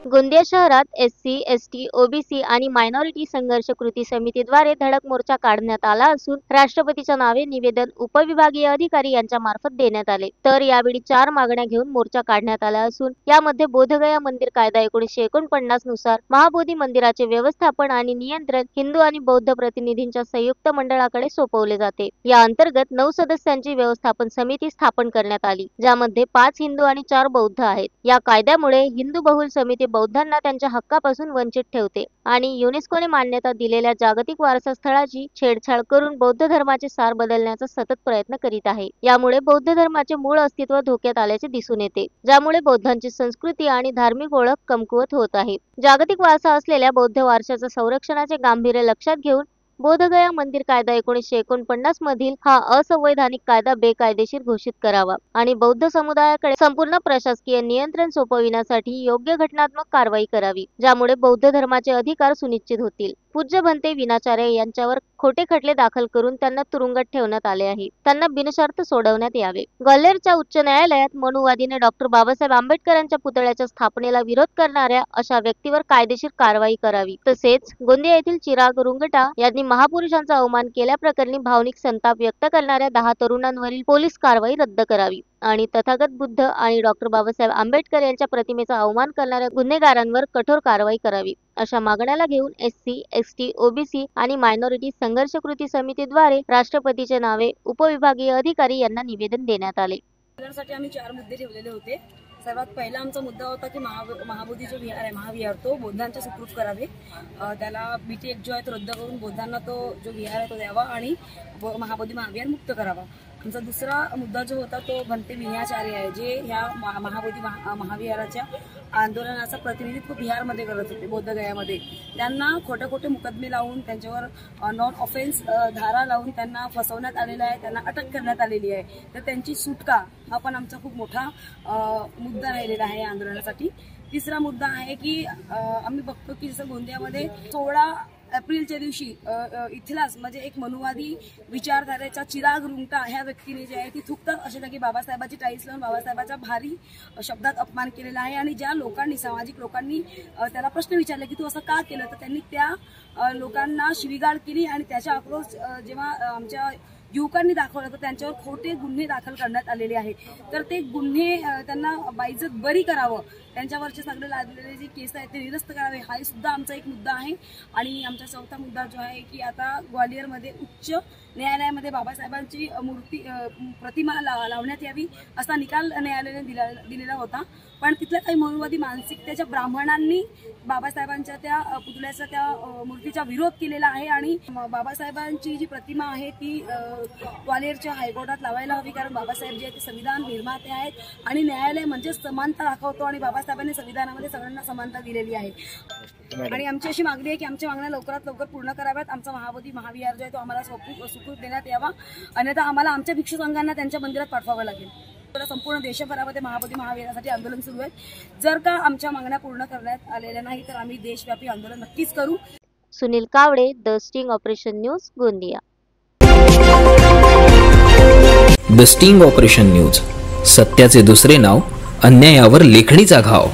गोंदिया शहरात SC, ST, OBC आणि minority संघर्ष कृती समितीद्वारे धडक मोर्चा काढण्यात आला असून राष्ट्रपतीच्या नावे निवेदन उपविभागीय अधिकारी यांच्या मार्फत देण्यात आले। तर यावेळी 4 मागण्या घेऊन मोर्चा काढण्यात आला असून यामध्ये बोधगया मंदिर कायदा 1949 नुसार महाबोधी मंदिराचे व्यवस्थापन आणि नियंत्रण हिंदू आणि बौद्ध प्रतिनिधींच्या संयुक्त मंडळाकडे सोपवले जाते। या अंतर्गत 9 सदस्यांची व्यवस्थापन समिती स्थापन करण्यात आली, ज्यामध्ये 5 हिंदू आणि 4 बौद्ध आहेत। या कायद्यामुळे हिंदू बहुल समिती बौद्धांना त्यांच्या हक्कापासून वंचित ठेवते आणि युनेस्कोने मान्यता दिलेल्या जागतिक वारसा स्थळाची छेडछाड करून बौद्ध धर्माचे सार बदलण्याचा सतत प्रयत्न करीत आहे। यामुळे बौद्ध धर्माचे मूळ अस्तित्व धोक्यात आल्याचे दिसून येते, ज्यामुळे बौद्धांची संस्कृती आणि धार्मिक ओळख कमकुवत होत आहे। जागतिक वारसा असलेल्या बौद्ध वारशाच्या संरक्षणाचे गांभीर्य लक्षात घेऊन बोधगया मंदिर कायदा 1949 मधील हा असंवैधानिक कायदा बेकायदेशीर घोषित करावा आणि बौद्ध समुदायाकडे संपूर्ण प्रशासकीय नियंत्रण सोपविण्यासाठी योग्य घटनात्मक कारवाई करावी, ज्यामुळे बौद्ध धर्माचे अधिकार सुनिश्चित होतील। पूज्य भंते विनाचार्य यांच्यावर खोटे खटले दाखल करून त्यांना तुरुंगात ठेवण्यात आले आहे। त्यांना बिनशर्त सोडवण्यात यावे। ग्वाल्हेरच्या उच्च न्यायालयात मनुवादीने डॉक्टर बाबासाहेब आंबेडकरांच्या पुतळ्याच्या स्थापनेला विरोध करणाऱ्या अशा व्यक्तीवर कायदेशीर कारवाई करावी। तसेच गोंदिया येथील चिराग रुंगटा यांनी महापुरुषांचा अवमान केल्याप्रकरणी भावनिक संताप व्यक्त करणाऱ्या 10 तरुणांवरील पोलीस कारवाई रद्द करावी आणि तथागत बुद्ध आणि डॉक्टर बाबासाहेब आंबेडकर यांच्या प्रतिमेचा अवमान करणाऱ्या गुन्हेगारांवर कठोर कारवाई करावी। अशा मागण्याला घेऊन एससी, एसटी, ओबीसी आणि मायनॉरिटी संघर्ष कृती समितीद्वारे राष्ट्रपतीचे नावे उपविभागीय अधिकारी यांना निवेदन देण्यात आले। साठी आम्ही 4 मुद्दे ठेवलेले होते। सर्वात पहिला आमचा मुद्दा होता की महाबोधी जो विहार आहे महाविहार तो बौद्धांच्या सुखरूप करावे, त्याला BT1 जो आहे तो रद्द करून बौद्धांना तो जो विहार आहे तो द्यावा आणि महाबोधी महाविहार मुक्त करावा। आमचा दुसरा मुद्दा जो होता तो भंते विनाचार्य आहे, जे ह्या महाबोधी महाविहाराच्या आंदोलनाचा प्रतिनिधित्व बिहारमध्ये करत होते बोधगयामध्ये। त्यांना खोटे मुकदमे लावून त्यांच्यावर नॉन ऑफेन्स धारा लावून त्यांना फसवण्यात आलेलं आहे, त्यांना अटक करण्यात आलेली आहे। तर त्यांची सुटका हा पण आमचा खूप मोठा मुद्दा राहिलेला आहे या आंदोलनासाठी। तिसरा मुद्दा आहे की आम्ही बघतो की जसं गोंदियामध्ये 16 एप्रिलच्या दिवशी इथलाच म्हणजे एक मनुवादी विचारधारेचा चिराग रुंगटा ह्या व्यक्तीने जे आहे ती थुकतात असे की बाबासाहेबाची टाईल्स लावून बाबासाहेबाचा भारी शब्दात अपमान केलेला आहे। आणि ज्या लोकांनी सामाजिक लोकांनी त्याला प्रश्न विचारले की तू असं का केलं, तर त्यांनी त्या लोकांना शिवीगाळ केली आणि त्याचा आक्रोश जेव्हा आमच्या युवकांनी दाखवलं तर त्यांच्यावर खोटे गुन्हे दाखल करण्यात आलेले आहे। तर ते गुन्हे त्यांना बाइज्जत बरी करावं, त्यांच्यावरचे सगळे लादलेले जे केस आहेत ते निरस्त करावे, हा सुद्धा आमचा एक मुद्दा आहे। आणि आमचा चौथा मुद्दा जो आहे की आता ग्वालियरमध्ये उच्च न्यायालयामध्ये बाबासाहेबांची प्रतिमा लावण्यात यावी असा निकाल न्यायालयाने दिलेला होता, पण तिथल्या काही मनुवादी मानसिकतेच्या ब्राह्मणांनी बाबासाहेबांच्या त्या पुतळ्याचा त्या मूर्तीचा विरोध केलेला आहे आणि बाबासाहेबांची जी प्रतिमा आहे ती ग्वालियरच्या हायकोर्टात लावायला हवी, कारण बाबासाहेब जे संविधान निर्माते आहेत आणि न्यायालय म्हणजे समानता दाखवतो आणि बाबासाहेबांनी संविधानामध्ये सगळ्यांना समानता दिलेली आहे। आणि आमची अशी मागणी आहे की आमच्या मागण्या लवकरात लवकर पूर्ण कराव्यात। आमचा महाबोधी महाविहार जो आहे तो आम्हाला सुखरूप देण्यात यावा, अन्यथा आम्हाला आमच्या भिक्षू संघांना त्यांच्या मंदिरात पाठवावं लागेल। संपूर्ण देशभरामध्ये महाबोधी महाविहारासाठी आंदोलन सुरू आहे। जर का आमच्या मागण्या पूर्ण करण्यात आलेल्या नाही तर आम्ही देशव्यापी आंदोलन नक्कीच करू। Sunil Kawade, the sting operation news, Gondia. The sting operation news, सत्याचे दुसरे नाव, अन्यायावर लेखणीचा घाव।